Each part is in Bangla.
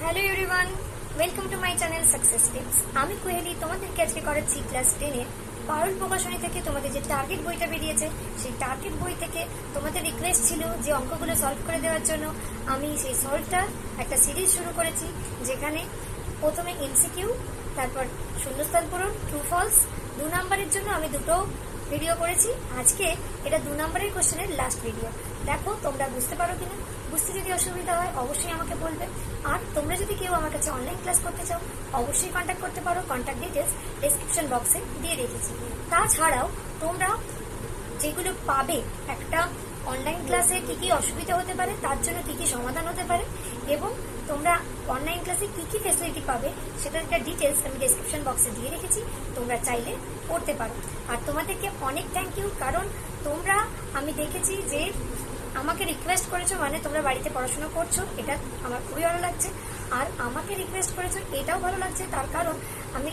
Hello everyone, welcome to my channel success tips. আমি কোহেলি তোমাদেরকে আজকে করাচ্ছি ক্লাস 10 এর পারুল প্রকাশনী থেকে তোমাদের যে টার্গেট বইটা বেরিয়েছে, সেই টার্গেট বই থেকে তোমাদের রিকোয়েস্ট ছিল যে অঙ্কগুলো সলভ করে দেওয়ার জন্য আমি সেই সলভটার একটা সিরিজ শুরু করেছি, যেখানে প্রথমে এমসিকিউ, তারপর শূন্যস্থান পূরণ, ট্রু ফলস, 2 নম্বরের জন্য আমি দুটো ভিডিও করেছি। আজকে এটা 2 নম্বরের কোশ্চেনের লাস্ট ভিডিও। দেখো তোমরা বুঝতে পারো কিনা। বুঝতে যদি অসুবিধা হয় অবশ্যই আমাকে বলবে। আর তোমরা যদি কেউ আমার কাছে অনলাইন ক্লাস করতে চাও অবশ্যই কন্ট্যাক্ট করতে পারো। কন্ট্যাক্ট ডিটেলস ডেসক্রিপশন বক্সে দিয়ে রেখেছি। তাছাড়াও তোমরা যেগুলো পাবে একটা অনলাইন ক্লাসে কি কি অসুবিধা হতে পারে, তার জন্য কি কি সমাধান হতে পারে, এবং তোমরা অনলাইন ক্লাসে কি কি ফেসিলিটি পাবে সেটার একটা ডিটেলস আমি ডেসক্রিপশন বক্সে দিয়ে রেখেছি। তোমরা চাইলে পড়তে পারো। আর তোমাদেরকে অনেক থ্যাংক ইউ, কারণ তোমরা আমি দেখেছি যে আমাকে রিকোয়েস্ট করেছো, মানে তোমরা বাড়িতে পড়াশোনা করছো, এটা আমার খুবই ভালো লাগছে। আর আমাকে রিকোয়েস্ট করেছো এটাও ভালো লাগছে, তার কারণ আমি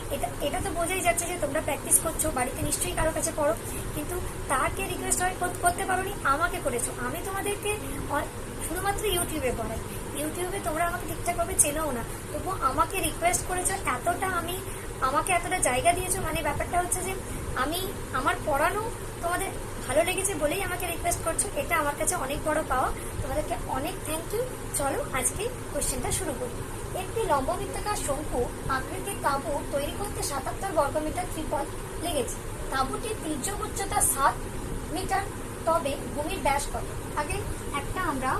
এটা তো বোঝাই যাচ্ছে যে তোমরা প্র্যাকটিস করছো, বাড়িতে নিশ্চয়ই কারো কাছে পড়ো, কিন্তু তাকে রিকোয়েস্ট করতে পারোনি, আমাকে করেছো। আমি তোমাদেরকে শুধুমাত্র ইউটিউবে পড়াই, ইউটিউবে তোমরা আমাকে ঠিকঠাকভাবে চেনাও না, তবুও আমাকে রিকোয়েস্ট করেছো, আমাকে এতটা জায়গা দিয়েছো। মানে ব্যাপারটা হচ্ছে যে আমি আমার পড়ানো তোমাদের ভালো লেগেছে বলেই আমাকে রিকোয়েস্ট করছো, এটা আমার কাছে অনেক বড় পাওয়া। তোমাদেরকে অনেক থ্যাংক ইউ। চলো আজকে কোশ্চেনটা শুরু করি। একটি লম্ববৃত্তাকার শঙ্কু আকৃতির তাঁবু তৈরি করতে 77 বর্গমিটার ত্রিপল লেগেছে। তাঁবুটির তির্যক উচ্চতা 7 মিটার, তবে ভূমির ব্যাস কত? আগে একটা আমরা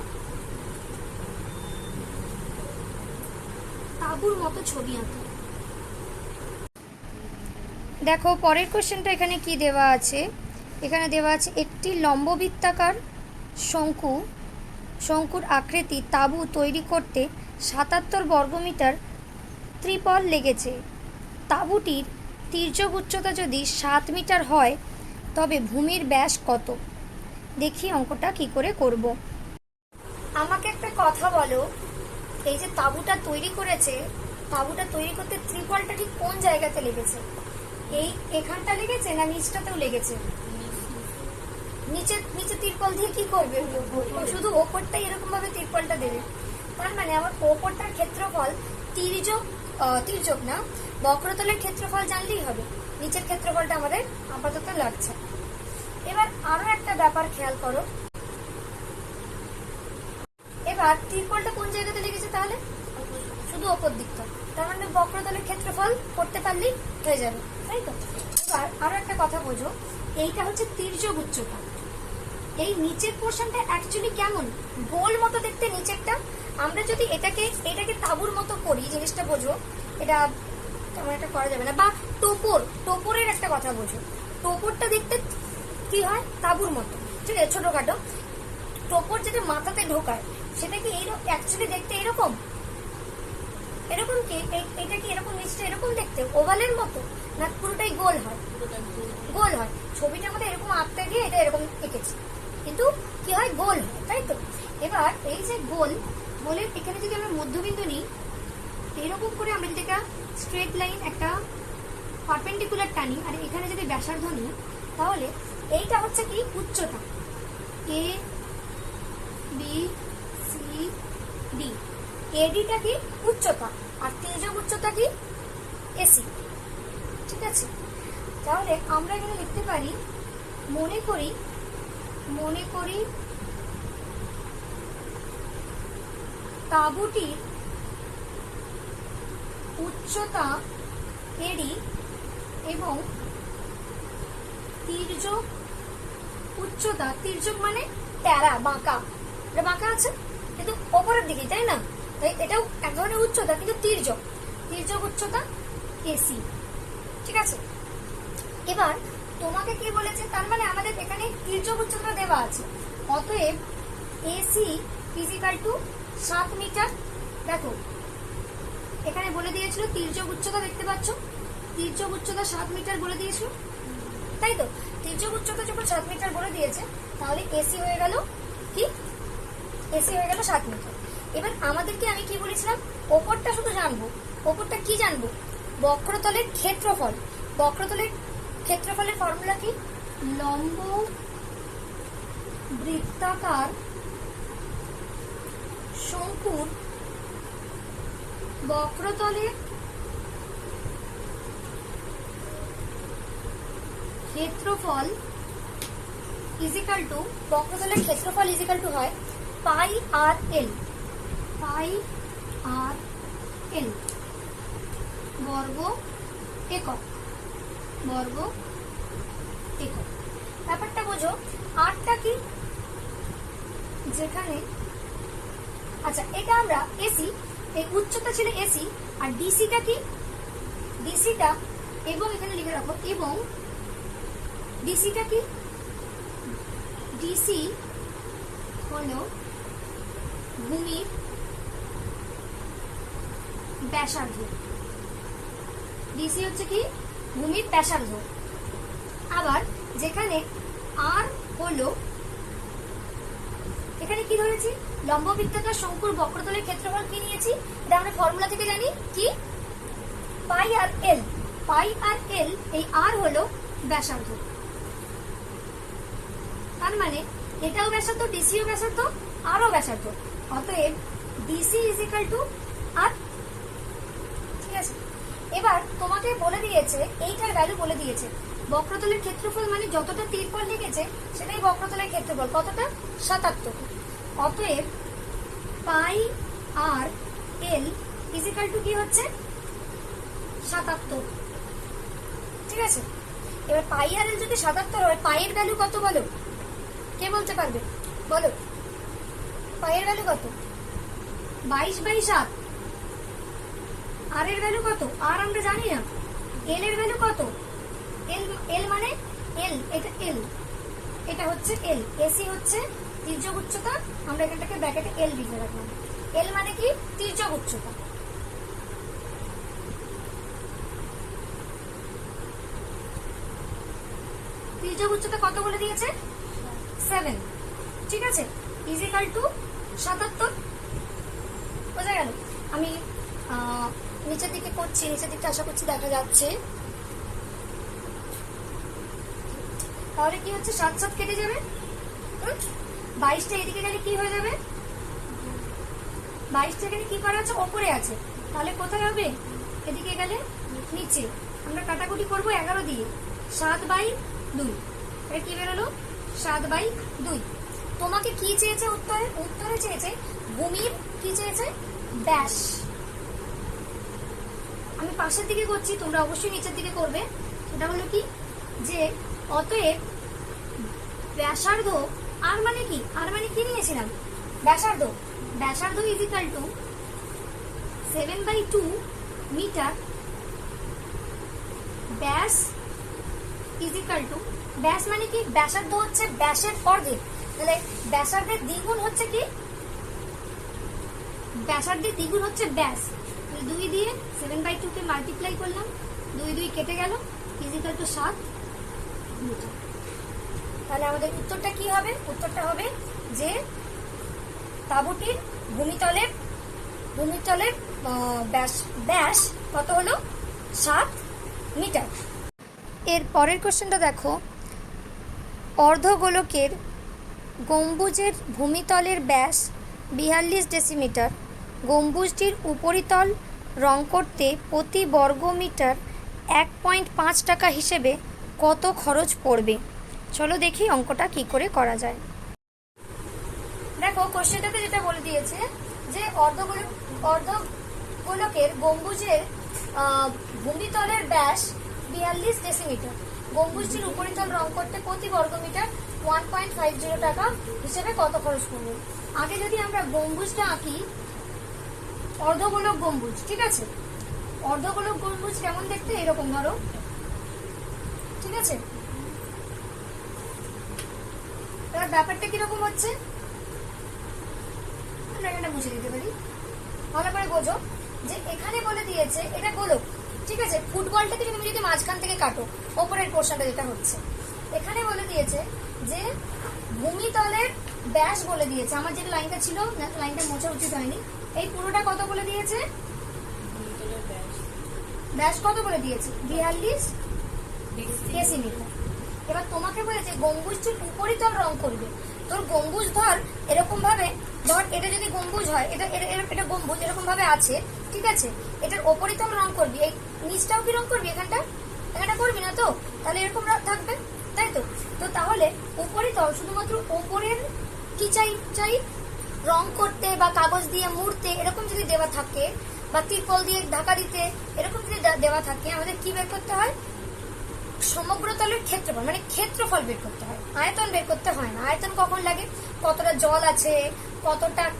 তাঁবুর মতো ছবি আঁকি। দেখো পরের কোশ্চেনটা এখানে কি দেওয়া আছে। এখানে দেওয়া আছে একটি লম্ববৃত্তাকার শঙ্কুর আকৃতি তাঁবু তৈরি করতে 77 বর্গমিটার ত্রিপল লেগেছে। তাঁবুটির তির্যক উচ্চতা যদি 7 মিটার হয় তবে ভূমির ব্যাস কত? দেখি অঙ্কটা কি করে করব। আমাকে একটা কথা বলো, এই যে তাঁবুটা তৈরি করেছে, তাঁবুটা তৈরি করতে ত্রিপলটা ঠিক কোন জায়গাতে লেগেছে? এখানটা লেগেছে না নিচটাতেও লেগেছে? নিচে তিরপল দিয়ে কি করবে? শুধু ওপরটাই এরকম ভাবে তিরপলটা দেবে। তার মানে আমার ওপরটার ক্ষেত্রফল তির্যক না, বক্রতলের ক্ষেত্রফল জানলেই হবে। নিচের ক্ষেত্রফলটা আমাদের আপাতত লাগছে। এবার আরো একটা ব্যাপার খেয়াল করো। এবার তিরপলটা কোন জায়গাতে লেগেছে? তাহলে শুধু ওপর দিকটা, তার মানে বক্রতলের ক্ষেত্রফল করতে পারলেই হয়ে যাবে, তাই তো? এবার আরো একটা কথা বোঝো, এইটা হচ্ছে তির্যক উচ্চতা। এই নিচের পোর্শনটা অ্যাকচুয়ালি কেমন? গোল মতো দেখতে নিচেরটা। আমরা যদি এটাকে তাঁবুর মতো করি, জিনিসটা বোঝো, এটা তেমন একটা করা যাবে না। বা টোপরের একটা কথা বোঝো, টোপরটা দেখতে কি হয়? তাঁবুর মতো, ঠিক আছে, ছোটখাটো। টোপর যেটা মাথাতে ঢোকায় সেটা কি অ্যাকচুয়ালি দেখতে এরকম কি? এটা কি এরকম নিচটা এরকম দেখতে ওভালের মতো, না পুরোটাই গোল হয়? গোল হয়। ছবিটা আমাদের এরকম আঁকতে গিয়ে এটা এরকম এঁকেছি, কিন্তু কি হয়? গোল হয়, তাই তো? এবার এই যে গোলের এখানে যদি আমরা মধ্যবিন্দু নিই, এরকম করে আমরা যদি একটা স্ট্রেট লাইন, একটা পারপেন্ডিকুলার টানি, আর এখানে যদি ব্যাসার্ধ নিই, তাহলে এইটা হচ্ছে কি? উচ্চতা এ বি সি ডি। এডিটা কি? উচ্চতা। আর তির্যক উচ্চতা কি? এসি। ঠিক আছে, তাহলে আমরা এখানে লিখতে পারি, মনে করি তাঁবুটির উচ্চতা এডি এবং তির্যক উচ্চতা, তির্যক মানে ট্যারা, বাঁকা, এটা বাঁকা আছে কিন্তু ওপরের দিকে, তাই না? তাই এটাও এক ধরনের উচ্চতা, কিন্তু তির্যক উচ্চতা এসি। ঠিক আছে, এবার তোমাকে কি বলেছে? তার মানে আমাদের এখানে তির্যক উচ্চতা দেওয়া আছে, অতএব এসি ইজিক্যাল টু 7 মিটার। দেখো এখানে বলে দিয়েছিল তির্যক উচ্চতা, দেখতে পাচ্ছ তির্যক উচ্চতা 7 মিটার বলে দিয়েছিল, তাই তো? তির্যক উচ্চতা যখন 7 মিটার বলে দিয়েছে, তাহলে এসি হয়ে গেল কি? এসি হয়ে গেল 7 মিটার। এবার আমাদেরকে আমি কি বলেছিলাম? ওপরটা শুধু জানবো। ওপরটা কি জানবো? বক্রতলের ক্ষেত্রফল। বক্রতলের ক্ষেত্রফলের ফর্মুলা কি? লম্ব বৃত্তাকার শঙ্কুর বক্রতলের ক্ষেত্রফল ইজিক্যাল টু, বক্রতলের ক্ষেত্রফল ইজিক্যাল টু হয় পাই আর এল, পাই আর এল বর্গ একক, বর্গ একক। ব্যাপারটা বোঝো, আরটা কি, যেখানে আচ্ছা এটা আমরা এসি, এই উচ্চতা ছিল এসি, আর ডিসিটা কি, ডিসিটা এবং এখানে লিখে রাখো, এবং ডিসিটা কি, ডিসি হলো ভূমির ব্যাসার্ধ, ডিসি হচ্ছে কি ভূমির ব্যাসার্ধ। আবার যেখানে আর হলো, এখানে কি ধরেছি, লম্ববৃত্তাকার শঙ্কুর বক্রতলের ক্ষেত্রফল কি নিয়েছি, এটা আমরা ফর্মুলা থেকে জানি কি, পাই আর এল, পাই আর এল, এই আর হলো ব্যাসার্ধ। তার মানে এটাও ব্যাসার্ধ, ডিসিও ব্যাসার্ধ, আরও ব্যাসার্ধ। অতএব ডিসি ইজ ইকাল টু আর। ঠিক আছে, এবার তোমাকে বলে দিয়েছে, এইটার ভ্যালু বলে দিয়েছে, বক্রতলের ক্ষেত্রফল মানে যতটা তীরফল লিখেছে সেটাই বক্রতলের ক্ষেত্রফল, কতটা, 77। অতএব পাই আর এল ইজ ইকাল টু কি হচ্ছে, 77। ঠিক আছে, এবার পাই আর এল যদি 77 হয়, পাইয়ের ভ্যালু কত বলো, কে বলতে পারবে, বলো পাইয়ের ভ্যালু কত, 22/7। আর এর ভ্যালু কত, আর আমরা জানি না। এল এর ভ্যালু কত, এল, এল মানে এল, এটা এল, এটা হচ্ছে এল, এসি হচ্ছে তির্যক উচ্চতা, আমরা এখানটাকে ব্র্যাকেটে এল লিখে রাখলাম। এল মানে কি, তির্যক উচ্চতা। তির্যক উচ্চতা কত বলে দিয়েছে, 7। ঠিক আছে, ইজ ইকাল টু 77। বোঝা গেল। আমি নিচের দিকে করছি, নিচের দিকটা আশা করছি দেখা যাচ্ছে। তাহলে কি হচ্ছে, 7 কেটে যাবে, 22টা এদিকে গেলে কি হয়ে যাবে, 22টা এখানে কি করা আছে, ওপরে আছে, তাহলে কোথায় হবে, এদিকে গেলে নিচে। আমরা কাটাকুটি করবো 11 দিয়ে, 7/2। এটা কি বেরোলো, 7/2। তোমাকে কি চেয়েছে উত্তরে, উত্তরে চেয়েছে ভূমির কি চেয়েছে, ব্যাস। আমি পাশের দিকে করছি, তোমরা অবশ্যই নিচের দিকে করবে। এটা হলো কি, যে অতএব ব্যাসার্ধ, আর মানে কি, আর মানে কি নিয়েছিলাম, ব্যাসার্ধ, ব্যাসার্ধ ইজ ইকাল টু 7/2 মিটার, ব্যাস ইজ ইকাল টু, ব্যাস মানে কি, ব্যাসার্ধ হচ্ছে ব্যাসের অর্ধেক, তাহলে ব্যাসার্ধের দ্বিগুণ হচ্ছে কি, ব্যাসার্ধের দ্বিগুণ হচ্ছে ব্যাস। 2 দিয়ে 7/2 কে মাল্টিপ্লাই করলাম, 2 2 কেটে গেল, ইজ ইকাল টু 7 মিটার। তাহলে আমাদের উত্তরটা কি হবে, উত্তরটা হবে যে তাঁবুটির ভূমিতলের ব্যাস কত হলো, 7 মিটার। এর পরের কোশ্চেনটা দেখো, অর্ধগোলকের গম্বুজের ভূমিতলের ব্যাস 42 ডেসিমিটার, গম্বুজটির উপরিতল রং করতে প্রতি বর্গমিটার 1.5 টাকা হিসেবে কত খরচ পড়বে। চলো দেখি অঙ্কটা কি করে করা যায়। দেখো কোশ্চেনটাতে যেটা বলে দিয়েছে যে অর্ধগোলকের গম্বুজের ভূমিতলের ব্যাস 42 ডেসিমিটার, গম্বুজটির উপরিতল রং করতে প্রতি বর্গমিটার 1.50 টাকা হিসেবে কত খরচ পড়বে। আগে যদি আমরা গম্বুজটা আঁকি, অর্ধগোলক গম্বুজ, ঠিক আছে, অর্ধগোলক গম্বুজ কেমন দেখতে, এরকম ধরো, ঠিক আছে। এবার ব্যাপারটা কিরকম হচ্ছে আমরা এখানে বুঝে দিতে পারি, ভালো করে বোঝো। যে এখানে বলে দিয়েছে এটা গোলক, ঠিক আছে, ফুটবলটাকে তুমি যদি মাঝখান থেকে কাটো, ওপরের পোর্শনটা যেটা হচ্ছে, এখানে বলে দিয়েছে যে ভূমিতলের ব্যাস বলে দিয়েছে, আমার যে লাইনটা ছিল, লাইনটা মোছা উচিত হয়নি, এই পুরোটা কত বলে দিয়েছে, ব্যাস কত বলে দিয়েছে, 42 ডেসিমিটার। এবার তোমাকে বলেছে গম্বুজটির উপরিতল রং করবে। তোর গম্বুজ ধর এরকম ভাবে, ধর এটা যদি গম্বুজ হয়, এটা গম্বুজ এরকম ভাবে আছে, ঠিক আছে, এটার ওপরে তো রং করবি, এই নিচটাও কি রং করবি, এখানটা করবি না তো, তাহলে এরকম থাকবে, তাই তো। তো তাহলে উপরে তল শুধুমাত্র ওপরের কি চাই রং করতে বা কাগজ দিয়ে মুড়তে এরকম যদি দেওয়া থাকে বা ত্রিপল দিয়ে ঢাকা দিতে এরকম যদি দেওয়া থাকে, আমাদের কি বের করতে হয়, সমগ্র তলের ক্ষেত্রফল, মানে ক্ষেত্রফল বের করতে হয়, আয়তন বের করতে হয় না। আয়তন কখন লাগে, কতটা জল আছে,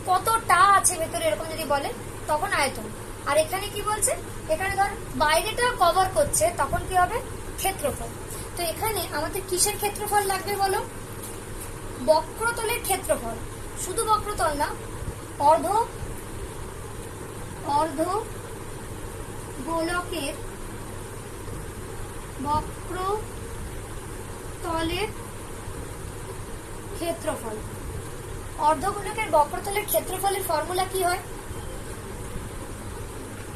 কতটা আছে ভেতরে এরকম যদি বলে তখন আয়তন। আর এখানে কি বলছে, এখানে ধর বাইরেটা কভার করছে তখন কি হবে, ক্ষেত্রফল। তো এখানে আমাদের কিসের ক্ষেত্রফল লাগবে বলো, বক্রতলের ক্ষেত্রফল। শুধু বক্রতল না, অর্ধ গোলকের বক্রতলের ক্ষেত্রফল। অর্ধগোলকের বক্রতলের ক্ষেত্রফলের ফর্মুলা কি হয়,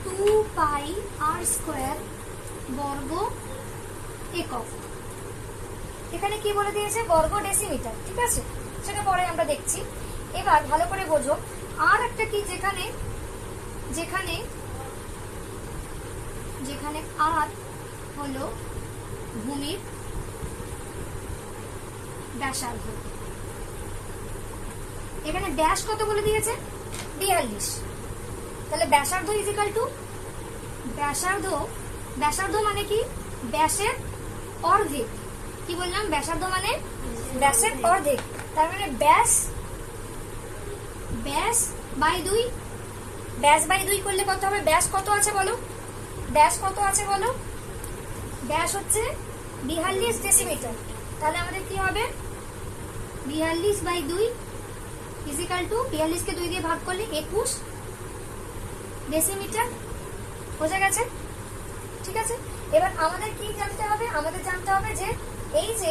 2πr² বর্গ একক। এখানে কি বলে দিয়েছে, বর্গ ডেসিমিটার, ঠিক আছে, সেটা পরে আমরা দেখছি। এবার ভালো করে বোঝো, আর একটা কি, যেখানে আর হলো ভূমির ব্যাসার্ধ। এখানে ব্যাস কত বলে দিয়েছে, 42। তাহলে ব্যাসার্ধ ইজিক্যাল টু ব্যাসার্ধ মানে কি, ব্যাসের অর্ধেক। কি বললাম, ব্যাসার্ধ মানে ব্যাসের অর্ধেক। তার মানে ব্যাস বাই 2, ব্যাস বাই 2 করলে কত হবে, ব্যাস কত আছে বলো, ব্যাস হচ্ছে 42 ডেসিমিটার। তাহলে আমাদের কি হবে, 42/2 ইজিক্যাল টু 42 কে 2 দিয়ে ভাগ করলে 21 ডেসিমিটার। বোঝা গেছে, ঠিক আছে। এবার আমাদের কি জানতে হবে, আমাদের জানতে হবে যে এই যে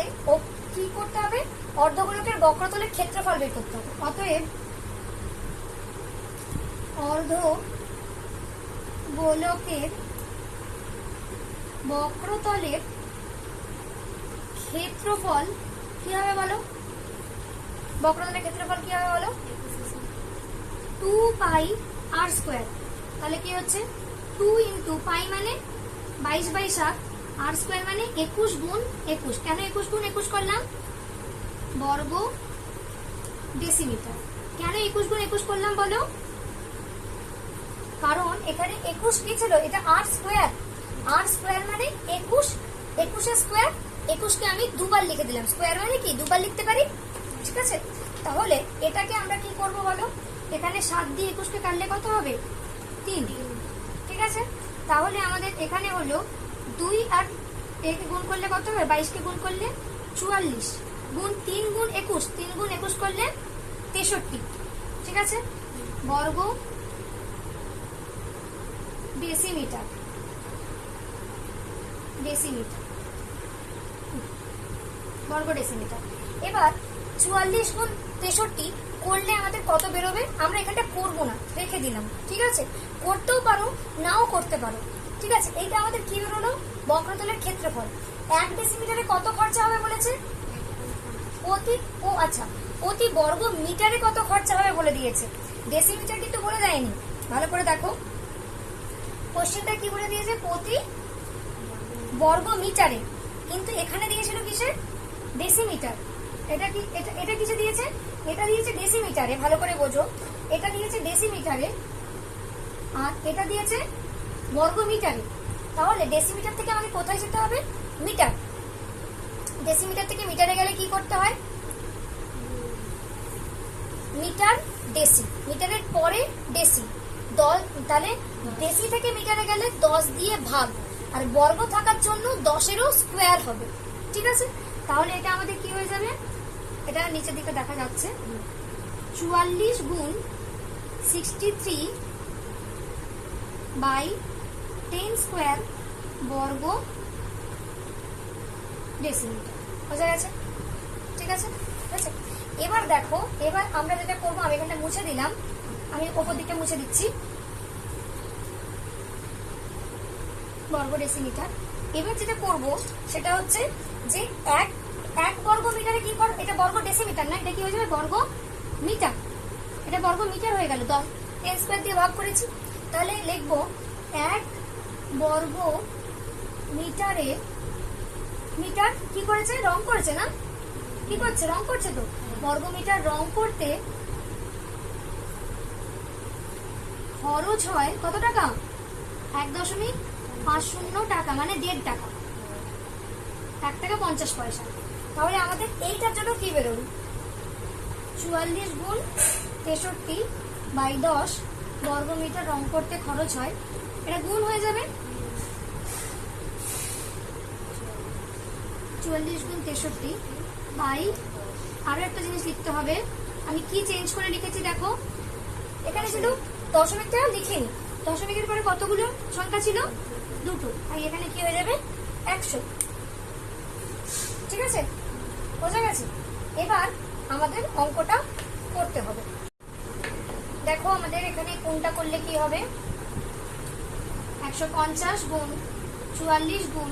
কি করতে হবে, অর্ধগোলকের বক্রতলের ক্ষেত্রফল বের করতে হবে। অতএব অর্ধগোলকের বক্রতলের ক্ষেত্রফল কি হবে বলো, বক্রতলের ক্ষেত্রফল কি হবে বলো, 2πr²। তাহলে কি হচ্ছে, 2 × π মানে 22/7, r² মানে 21 গুণ 21। কেন 21 গুণ 21 করলাম, বর্গ ডেসিমিটার। কেন 21 গুণ 21 করলাম বলো, কারণ এখানে 21 কি ছিল, এটা r² মানে 21, 21 স্কোয়ার, 21 কে আমি দুবার লিখে দিলাম, স্কোয়ার মানে কি দুবার লিখতে পারি, ঠিক আছে। তাহলে এটাকে আমরা কি করব বলো, এখানে 7 দিয়ে 21 কে কাটলে কত হবে, 3, ঠিক আছে। তাহলে আমাদের এখানে হলো 2 আর 1 গুণ করলে কত হবে, 22 কে গুণ করলে 44 গুণ 3 গুণ 21, 3 গুণ 21 করলে 63, ঠিক আছে, বর্গ ডেসিমিটার। বর্গ ডেসিমিটার। এবার 44 গুণ 63 করলে আমাদের কত বেরোবে, আমরা এখানটা করবো না, রেখে দিলাম, ঠিক আছে। করতেও পারো, নাও করতে পারো, ঠিক আছে। এইটা আমাদের কি বেরোলো, বক্রতলের ক্ষেত্রফল। 1 ডেসিমিটারে কত খরচা হবে বলেছে, প্রতি বর্গ মিটারে কত খরচা হবে বলে দিয়েছে, ডেসিমিটার কিন্তু বলে দেয়নি। ভালো করে দেখো, কোশ্চেনটা কি বলে দিয়েছে, প্রতি বর্গ মিটারে, কিন্তু এখানে দিয়েছিল কিসে, ডেসিমিটার। এটা কিসে দিয়েছে, এটা দিয়েছে ডেসিমিটারে। ভালো করে বোঝো, এটা দিয়েছে ডেসিমিটারে আর এটা দিয়েছে বর্গ মিটারে। তাহলে ডেসিমিটার থেকে আমাকে কোথায় যেতে হবে, মিটার। ডেসিমিটার থেকে মিটারে গেলে কি করতে হয়, মিটার ডেসি, মিটারের পরে ডেসি, তাহলে ডেসি থেকে মিটারে গেলে 10 দিয়ে ভাগ, আর বর্গ থাকার জন্য 10-এরও স্কোয়ার হবে, ঠিক আছে। তাহলে এটা আমাদের কি হয়ে যাবে, এটা নিচের দিকে দেখা যাচ্ছে, 44 গুণ 63/10² বর্গ ডেসিমিটার। বোঝা গেছে, ঠিক আছে, ঠিক আছে। এবার দেখো, এবার আমরা যেটা করবো, আমি এখানটা মুছে দিলাম, আমি ওপর দিকটা মুছে দিচ্ছি, বর্গ ডেসিমিটার। এবার যেটা করব সেটা হচ্ছে যে এক বর্গ মিটারে কি করব, এটা বর্গ ডেসিমিটার না, এটা কি হয়ে যাবে বর্গ মিটার, এটা বর্গ মিটার হয়ে গেল, 10 10² দিয়ে ভাগ করেছি। তাহলে লিখবো 1 বর্গ মিটারে, মিটার কি করেছে, রং করেছে না, কি করছে, রং করছে, তো বর্গ মিটার রং করতে খরচ হয় কত টাকা, 1.50 টাকা, মানে 1.5 টাকা, 1 টাকা 50 পয়সা। তাহলে আমাদের এইটার জন্য কি বেরোবে, 44 গুণ 63 বাই 10 বর্গ মিটার রং করতে খরচ হয়, এটা গুণ হয়ে যাবে 44 গুণ 63 বাই, আরো একটা জিনিস লিখতে হবে, আমি কি চেঞ্জ করে লিখেছি দেখো, এখানে শুধু দশমিকটা লিখিনি, দশমিকের পরে কতগুলো সংখ্যা ছিল, 2টো, আর এখানে কি হয়ে যাবে 100। ঠিক আছে, বোঝা গেছে। এবার আমাদের অঙ্কটা করতে হবে। দেখো আমাদের এখানে কোনটা করলে কি হবে, 150 গুণ 44 গুণ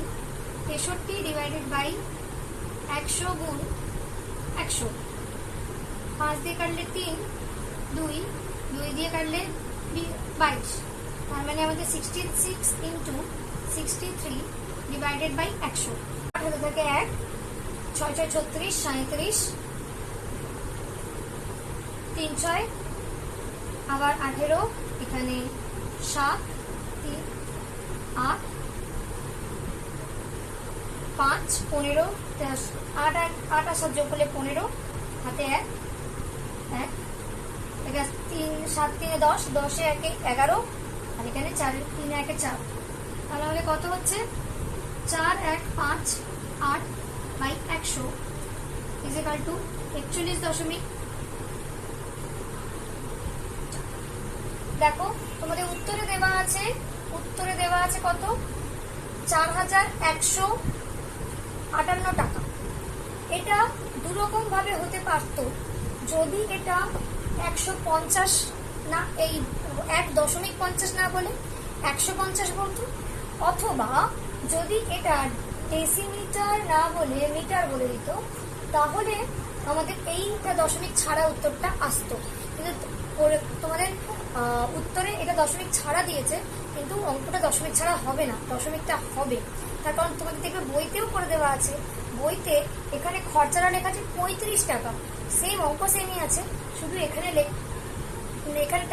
63 ডিভাইডেড বাই 100 গুণ 100, 5 দিয়ে কাটলে 3, 2 দিয়ে কাটলে 22, তার মানে আমাদের 66 ইন্টু 63 ডিভাইডেড বাই 100, 18 থেকে 1, 6 6 36, 37, 3 6 আবার 18, এখানে 7 3 8 5 15, 8 8 আর 7 যোগ করলে 15, হাতে 1 1, 3 7 3 10, 10 এ 1 11, আর এখানে 4 3 1 4, তাহলে আমাদের কত হচ্ছে 4 1 5 8 বাই 100 ইজ ইকুয়াল টু 41 দশমিক। দেখো তোমাদের উত্তরে দেওয়া আছে কত, 4158 টাকা। এটা দুরকম ভাবে হতে পারত, যদি এটা 150 না, এই 1.50 না বলে 150 বলতো, অথবা যদি এটা ডেসিমিটার না বলে মিটার বলে দিত, তাহলে আমাদের এইটা দশমিক ছাড়া উত্তরটা আসতো। কিন্তু তোমাদের উত্তরে এটা দশমিক ছাড়া দিয়েছে, কিন্তু অঙ্কটা দশমিক ছাড়া হবে না, দশমিকটা হবে। তার কারণ তোমাদের দেখবে বইতেও করে দেওয়া আছে, বইতে এখানে খরচাটা লেখা আছে 35 টাকা, সেম অঙ্ক সেমই আছে, শুধু এখানে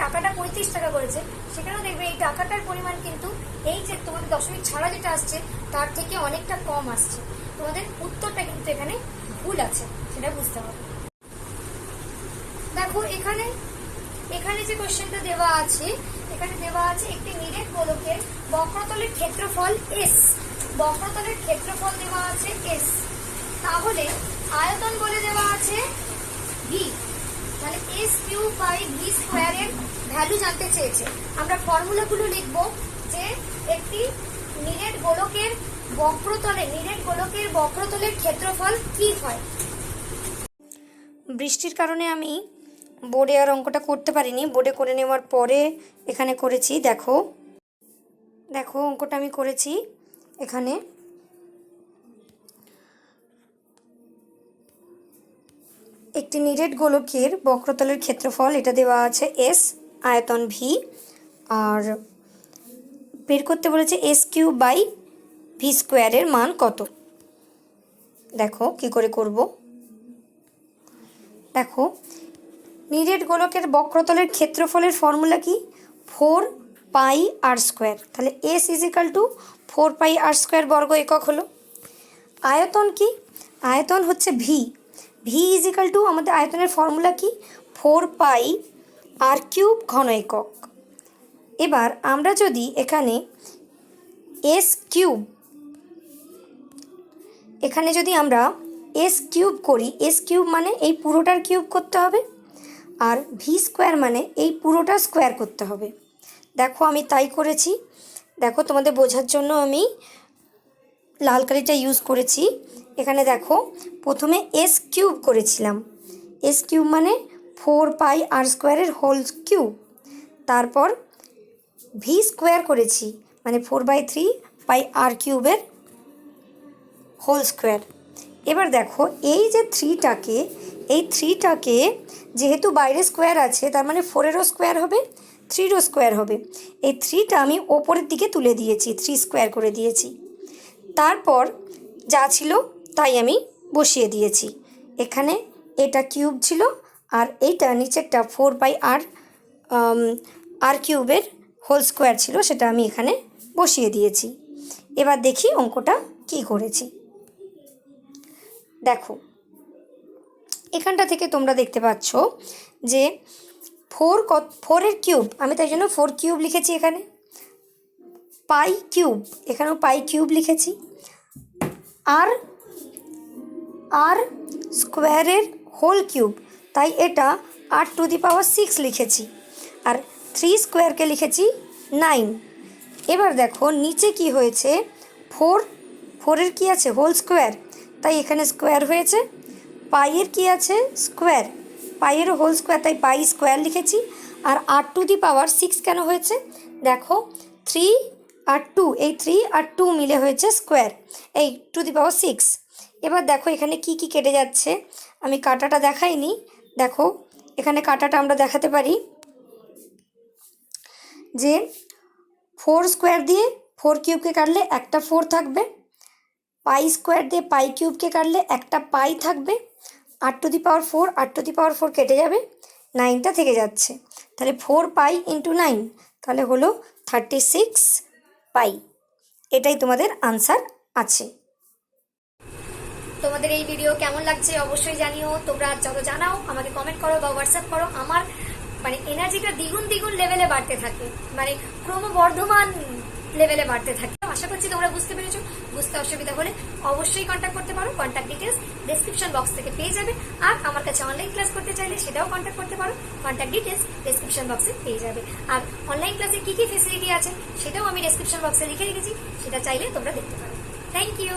টাকাটা 35 টাকা করেছে, সেখানেও দেখবে এই টাকাটার পরিমাণ কিন্তু এই যে তোমাদের দশমিক ছাড়া যেটা আসছে তার থেকে অনেকটা কম আসছে। তোমাদের উত্তরটা কিন্তু এখানে ভুল আছে, সেটা বুঝতে হবে। দেখো এখানে যে কোশ্চেনটা দেওয়া আছে, এখানে দেওয়া আছে একটি নিরেট গোলকের বক্রতলের ক্ষেত্রফল S, বক্রতলের ক্ষেত্রফল দেওয়া আছে S, তাহলে আয়তন বলে দেওয়া আছে V, মানে S কিউব বাই V স্কয়ারের ভ্যালু জানতে চেয়েছে। আমরা ফর্মুলাগুলো লিখব, যে একটি নিরেট গোলকের বক্রতলের ক্ষেত্রফল কি হয়। বৃষ্টির কারণে আমি বোর্ডে আর অঙ্কটা করতে পারিনি, বোর্ডে করে নেওয়ার পরে এখানে করেছি। দেখো অঙ্কটা আমি করেছি, এখানে একটি নিরেট গোলকের বক্রতলের ক্ষেত্রফল এটা দেওয়া আছে S, আয়তন V, আর বের করতে বলেছে S কিউব বাই V স্কোয়ারের মান কত। দেখো কি করে করব। দেখো নিরেট গোলকের বক্রতলের ক্ষেত্রফলের ফর্মুলা কি, 4 পাই আর স্কোয়ার, তাহলে S is equal to 4 pi r square বর্গ একক হলো। আয়তন কি, আয়তন হচ্ছে V, V is equal to আমাদের আয়তনের ফর্মুলা কি, 4 পাই আর কিউব ঘন একক। এবার আমরা যদি এখানে S কিউব, এখানে যদি আমরা S কিউব করি, S কিউব মানে এই পুরোটার কিউব করতে হবে, আর V স্কোয়ার মানে এই পুরোটা স্কোয়ার করতে হবে। দেখো আমি তাই করেছি। দেখো তোমাদের বোঝার জন্য আমি লাল কালিটা ইউজ করেছি। এখানে দেখো প্রথমে S কিউব করেছিলাম, S কিউব মানে 4 পাই আর স্কোয়ারের হোল কিউব, তারপর V স্কোয়ার করেছি মানে 4/3 পাই আর কিউবের হোল স্কোয়ার। এবার দেখো এই যে 3টাকে যেহেতু বাইরে স্কোয়ার আছে, তার মানে 4এরও স্কোয়ার হবে, 3রও স্কোয়ার হবে। এই 3টা আমি ওপরের দিকে তুলে দিয়েছি, 3 স্কোয়ার করে দিয়েছি। তারপর যা ছিল তাই আমি বসিয়ে দিয়েছি। এখানে এটা কিউব ছিল, আর এইটা নিচেরটা 4/r আর কিউবের হোল স্কোয়ার ছিল, সেটা আমি এখানে বসিয়ে দিয়েছি। এবার দেখি অঙ্কটা কি করেছি। দেখো, এখানটা থেকে তোমরা দেখতে পাচ্ছ যে 4 কিউব, আমি তাই জন্য 4 কিউব লিখেছি। এখানে পাই কিউব, এখানেও পাই কিউব লিখেছি। আর স্কোয়ারের হোল কিউব, তাই এটা r⁶ লিখেছি। আর 3 স্কোয়ারকে লিখেছি 9। এবার দেখো নিচে কি হয়েছে, 4-এর কি আছে, হোল স্কোয়ার, তাই এখানে স্কোয়ার হয়েছে। পাইয়ের কি আছে, স্কোয়ার, পাইয়েরও হোল স্কোয়ার, তাই পাই স্কোয়ার লিখেছি। আর r⁶ কেন হয়েছে, দেখো 3 আর 2, এই 3 আর 2 মিলে হয়েছে স্কোয়ার, এই 6। এবার দেখো এখানে কি কি কেটে যাচ্ছে, আমি কাটাটা দেখাইনি। দেখো এখানে কাটাটা আমরা দেখাতে পারি যে 4 স্কোয়ার দিয়ে 4 কিউবকে কাটলে একটা 4 থাকবে, পাই স্কোয়ার দিয়ে পাই কিউবকে কাটলে একটা পাই থাকবে, r⁴ কেটে যাবে, 9টা থেকে যাচ্ছে, তাহলে 4 পাই ইন্টু 9, তাহলে হলো 36 পাই। এটাই তোমাদের আনসার আছে। তোমাদের এই ভিডিও কেমন লাগছে অবশ্যই জানিও। তোমরা যত জানাও আমাকে কমেন্ট করো বা হোয়াটসঅ্যাপ করো, আমার এনার্জিটা দ্বিগুণ লেভেলে বাড়তে থাকে, ক্রমবর্ধমান লেভেলে বাড়তে থাকে। আশা করছি তোমরা বুঝতে পেরেছো। বুঝতে অসুবিধা হলে অবশ্যই কন্ট্যাক্ট করতে পারো, কন্ট্যাক্ট ডিটেলস ডেসক্রিপশন বক্স থেকে পেয়ে যাবে। আর আমার কাছে অনলাইন ক্লাস করতে চাইলে সেটাও কন্ট্যাক্ট করতে পারো, কন্ট্যাক্ট ডিটেলস ডেসক্রিপশন বক্সে পেয়ে যাবে। আর অনলাইন ক্লাসে কি কি ফেসিলিটি আছে সেটাও আমি ডেসক্রিপশন বক্সে লিখে রেখেছি, সেটা চাইলে তোমরা দেখতে পারো। Thank you.